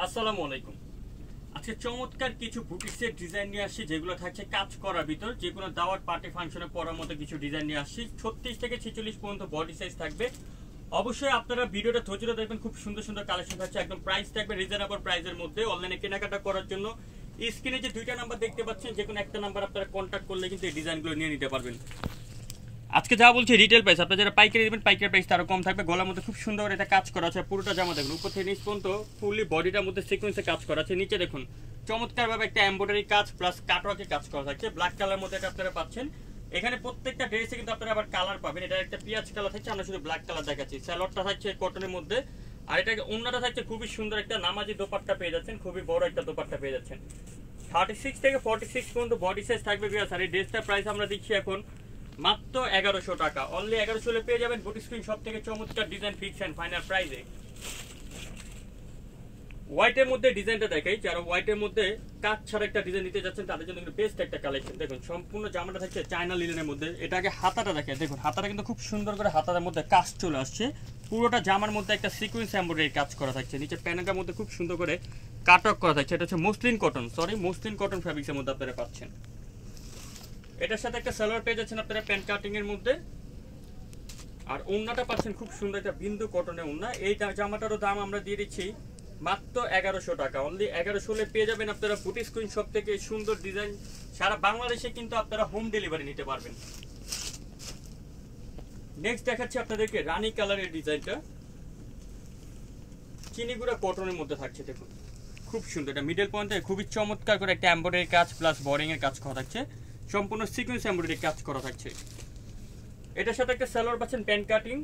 আসসালামু আলাইকুম। আজকে চমৎকার কিছু বুটিক্সের ডিজাইন নিয়ে আসছি, যেগুলো থাকছে কাজ করার ভিতর, যেগুলো দাওয়াত পার্টি ফাংশনে পরার মতো কিছু ডিজাইন নিয়ে আসছি। 36 থেকে 46 পর্যন্ত বডি সাইজ থাকবে। অবশ্যই আপনারা ভিডিওটা ধৈর্য দেখবেন, খুব সুন্দর সুন্দর কালেকশন থাকছে, একদম প্রাইস থাকবে রিজনেবল প্রাইসের মধ্যে। অনলাইনে কেনাকাটা করার জন্য স্ক্রিনে যে দুইটা নাম্বার দেখতে পাচ্ছেন, যে কোনো একটা নাম্বার আপনারা কন্ট্যাক্ট করলে কিন্তু এই ডিজাইনগুলো নিয়ে নিতে পারবেন। আজকে যা বলছি রিটেল প্রাইস, আপনারা যারা পাইকারি দেবেন পাইকারি প্রাইস আরো কম থাকবে। গলার মধ্যে খুব সুন্দর এটা কাজ করা আছে, পুরোটা জামা দেখুন উপর থেকে নিচ পর্যন্ত ফুললি বডিটার মধ্যে সিকোয়েন্সে কাজ করা আছে। নিচে দেখুন চমৎকার ভাবে একটা এমব্রয়ডারি কাজ প্লাস কাটওয়ার্কে কাজ করা থাকছে। ব্ল্যাক কালার মধ্যে এটা আপনারা পাচ্ছেন। এখানে প্রত্যেকটা ড্রেসে কিন্তু আপনারা আবার কালার পাবেন। এটা একটা পিঁয়াজ কালার থাকছে, আমরা শুধু ব্ল্যাক কালার দেখাচ্ছি। স্যালোয়ারটা থাকছে কটনের মধ্যে, আর এটা ওন্নাটা থাকছে খুবই সুন্দর একটা নামাজি দোপাট্টা পেয়ে যাচ্ছেন, খুবই বড় একটা দোপাট্টা পেয়ে যাচ্ছেন। 36 থেকে 46 পর্যন্ত বডি সাইজ থাকবে। আর এই ড্রেসটার প্রাইস আমরা দিচ্ছি এখন মাত্র 1100 টাকা। অনলি 1100 পেয়ে যাবেন বুটিক স্ক্রিন সব থেকে চমৎকার ডিজাইন, ফিক্স এন্ড ফাইনাল প্রাইসে। হোয়াইটের মধ্যে ডিজাইনটা দেখাই, যারা হোয়াইটের মধ্যে কাজ ছাড়া একটা ডিজাইন নিতে যাচ্ছেন তাদের জন্য কিন্তু বেস্ট একটা কালেকশন। দেখুন সম্পূর্ণ জামাটা থাকছে চায়না লিলেনের মধ্যে। এটা আগে হাতাটা দেখেন, দেখুন হাতাটা কিন্তু খুব সুন্দর করে হাতার মধ্যে কাজ চলে আসছে। পুরোটা জামার মধ্যে একটা সিকোয়েন্স এমব্রয়ডারি কাজ করা থাকছে। নিচে প্যানেলটার মধ্যে খুব সুন্দর করে কাটওয়ার্ক করা থাকছে। এটা হচ্ছে মসলিন কটন ফ্যাব্রিক্সের মধ্যে আপনারা পাচ্ছেন। এটার সাথে একটা সালোয়ার পেয়ে যাচ্ছেন আপনারা প্যান্ট কাটিং এর মধ্যে, আর ওন্নাটা পাচ্ছেন খুব সুন্দর একটা বিন্দু কটনের ওন্না। এই জামাটারও দাম আমরা দিয়ে দিচ্ছি মাত্র 1100 টাকা। অনলি 1100 পেয়ে যাবেন আপনারা বুটিক স্ক্রিন শপ থেকে সুন্দর ডিজাইন। সারা বাংলাদেশে কিন্তু আপনারা হোম ডেলিভারি নিতে পারবেন। নেক্সট দেখাচ্ছি আপনাদেরকে রানী কালারের ডিজাইনটা, চিনিগুড়া কটনের মধ্যে থাকছে। দেখুন খুব সুন্দর, এটা মিডল পয়েন্টে খুবই চমৎকার করে একটা এমব্রয়ডারি কাজ প্লাস বোরিং এর কাজ করা থাকছে। সম্পূর্ণ সিকোয়েন্স এমব্রয়ডারি কাজ করা থাকছে। এটার সাথে একটা সালোয়ার পাচ্ছেন প্যান্ট কাটিং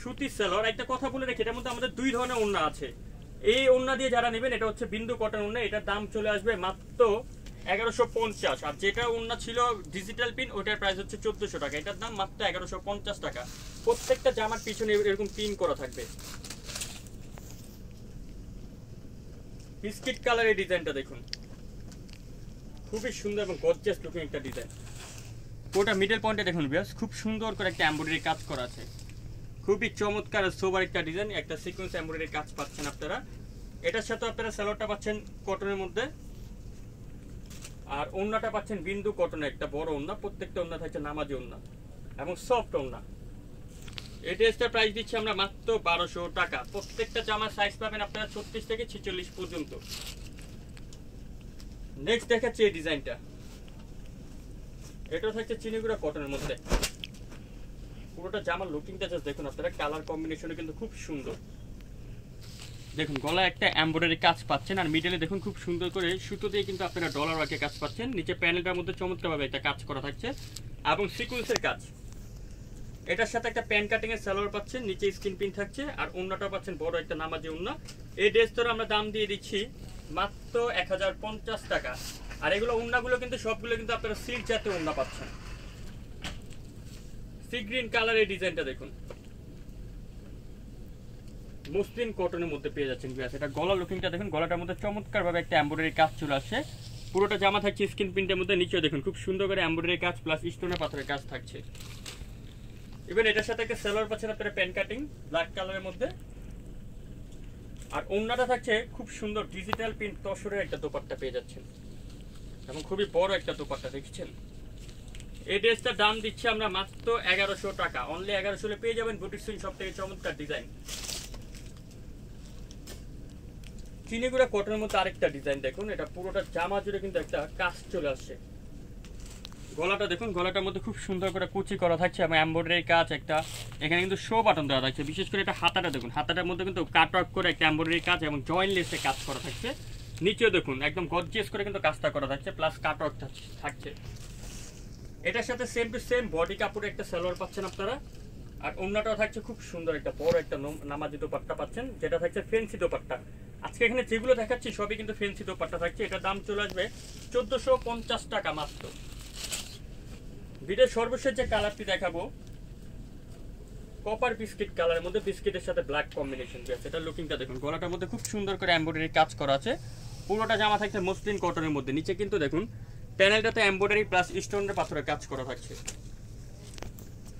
সুতির সালোয়ার। একটা কথা বলে রাখি, এটার মধ্যে আমাদের দুই ধরনের ওন্না আছে। এই ওন্না দিয়ে যারা নেবেন এটা হচ্ছে বিন্দু কটন ওন্না, এটার দাম চলে আসবে মাত্র 1150। আর যেটা ওন্না ছিল ডিজিটাল পিন, ওটার প্রাইস হচ্ছে 1400 টাকা। এটার দাম মাত্র 1150 টাকা। প্রত্যেকটা জামার পিছনে এরকম পিন করা থাকবে। বিস্কিট কালারের ডিজাইনটা দেখুন, খুবই সুন্দর এবং গর্জিয়াস লুকিং একটা ডিজাইন। পুরোটা মিডল পয়েন্টে দেখুন বিয়াস, খুব সুন্দর করে একটা এমব্রয়ডারি কাজ করা আছে। খুবই চমৎকার সোবার একটা ডিজাইন, একটা সিকোয়েন্স এমব্রয়ডারি কাজ পাচ্ছেন আপনারা। এটার সাথে আপনারা সালোয়ারটা পাচ্ছেন কটনের মধ্যে, আর ওন্নাটা পাচ্ছেন বিন্দু কটনের একটা বড় ওন্না। প্রত্যেকটা ওন্না থাকছে নামাজি ওন্না এবং সফট ওন্না। এই ড্রেসটার প্রাইস দিচ্ছি আমরা মাত্র 1200 টাকা। প্রত্যেকটা জামার সাইজ পাবেন আপনারা 36 থেকে 46 পর্যন্ত। নেক্সট দেখাচ্ছি এই ডিজাইনটা, এটা থাকছে চিনিগুড়া কটনের মধ্যে। পুরোটা জামার লুকিংটা জাস্ট দেখুন আপনারা, কালার কম্বিনেশনে কিন্তু খুব সুন্দর। দেখুন গলায় একটা এমব্রয়ডারি কাজ পাচ্ছেন, আর মিডলে দেখুন খুব সুন্দর করে সুতো দিয়ে কিন্তু আপনারা ডলার ওয়ার্কের কাজ পাচ্ছেন। নিচে প্যানেলটার মধ্যে চমৎকারভাবে একটা কাজ করা থাকছে এবং সিকোয়েন্সের কাজ। এটার সাথে একটা প্যান্ট কাটিং এর সালোয়ার পাচ্ছেন, নিচে স্কিন পিন থাকছে, আর ওন্নাটা পাচ্ছেন বড় একটা নামাজি ওন্না। এই ড্রেসটার আমরা দাম দিয়ে দিচ্ছি মাত্র 1050 টাকা। আর এগুলো ওন্নাগুলো কিন্তু সবগুলো কিন্তু আপনারা সিল্ক জাতীয় ওন্না পাচ্ছেন। সি গ্রিন কালারের ডিজাইনটা দেখুন, মসলিন কটনের মধ্যে পেয়ে যাচ্ছেন। এটা গলা লুকিংটা দেখুন, গলাটার মধ্যে চমৎকার ভাবে একটা এমব্রয়ডারি কাজ চলে আসছে। পুরোটা জামা থাকছে স্কিন প্রিন্টের মধ্যে। নিচে দেখুন খুব সুন্দর করে এমব্রয়ডারি কাজ প্লাস স্টোনের পাথরের কাজ থাকছে। ইভেন এটার সাথে একটা সালোয়ার পাচ্ছেন আপনারা প্যান্ট কাটিং ব্ল্যাক কালারের মধ্যে, আর ওন্নাটা থাকছে খুব সুন্দর ডিজিটাল প্রিন্ট তসরের একটা দোপাট্টা পেয়ে যাচ্ছেন, এবং খুবই বড় একটা দোপাট্টা দেখছেন। এই ড্রেসটার দাম দিচ্ছি আমরা মাত্র 1100 টাকা। অনলি 1100 পেয়ে যাবেন বুটিক স্ক্রিন সব থেকে চমৎকার ডিজাইন। চিনিগুড়া কটনের মধ্যে আরেকটা ডিজাইন দেখুন, এটা পুরোটা জামা জুড়ে কিন্তু একটা কাজ চলে আসছে। গলাটা দেখুন, গলাটার মধ্যে খুব সুন্দর করে কুচি করা থাকছে এবং এমব্রয়ডারি কাজ একটা এখানে কিন্তু শো বাটন দেওয়া থাকছে। বিশেষ করে এটা হাতাটা দেখুন, হাতাটার মধ্যে কিন্তু কাট ওয়ার্ক করে একটা এমব্রয়ডারি কাজ এবং জয়েন্ট লেসে কাজ করা থাকছে। নিচেও দেখুন একদম গর্জিয়াস করে কিন্তু কাজটা করা থাকছে প্লাস কাট ওয়ার্ক থাকছে। এটার সাথে সেম টু সেম বডি কাপড়ের একটা সালোয়ার পাচ্ছেন আপনারা, আর ওন্নাটাও থাকছে খুব সুন্দর একটা বড় একটা নামাজি দোপাট্টা পাচ্ছেন, যেটা থাকছে ফেন্সি দোপাট্টা। আজকে এখানে যেগুলো দেখাচ্ছি সবই কিন্তু ফেন্সি দোপাট্টা থাকছে। এটার দাম চলে আসবে 1450 টাকা মাত্র। ভিডিওর সর্বশেষ যে কালারটি দেখাবো কপার বিস্কিট কালারের মধ্যে, বিস্কিটের সাথে ব্ল্যাক কম্বিনেশন আছে। এটা লুকিংটা দেখুন, গলাটার মধ্যে খুব সুন্দর করে এমব্রয়ডারি কাজ করা আছে। পুরোটা জামা থাকছে মসলিন কটনের মধ্যে। নিচে কিন্তু দেখুন প্যানেলটাতে এমব্রয়ডারি প্লাস স্টোনের পাথরের কাজ করা থাকছে।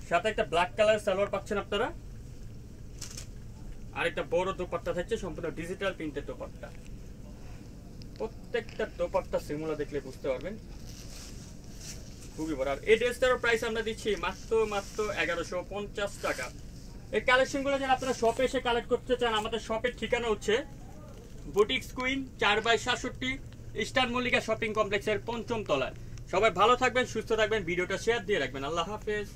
সাথে একটা ব্ল্যাক কালার সালোয়ার পাচ্ছেন আপনারা, আর একটা বড় দোপাট্টা থাকছে সম্পূর্ণ ডিজিটাল প্রিন্টের দোপাট্টা। প্রত্যেকটা দোপাট্টা সিমুলা দেখলে বুঝতে পারবেন খুবই বড়। আর এই ড্রেসটার প্রাইস আমরা দিচ্ছি মাত্র 1150 টাকা। এই কালেকশনগুলো যারা আপনারা শপে এসে কালেক্ট করতে চান, আমাদের শপের ঠিকানা হচ্ছে boutiques queen 4/67 eastern Mallika shopping কমপ্লেক্সের 5ম তলায়। সবাই ভালো থাকবেন, সুস্থ থাকবেন, ভিডিওটা শেয়ার দিয়ে রাখবেন। আল্লাহ হাফেজ।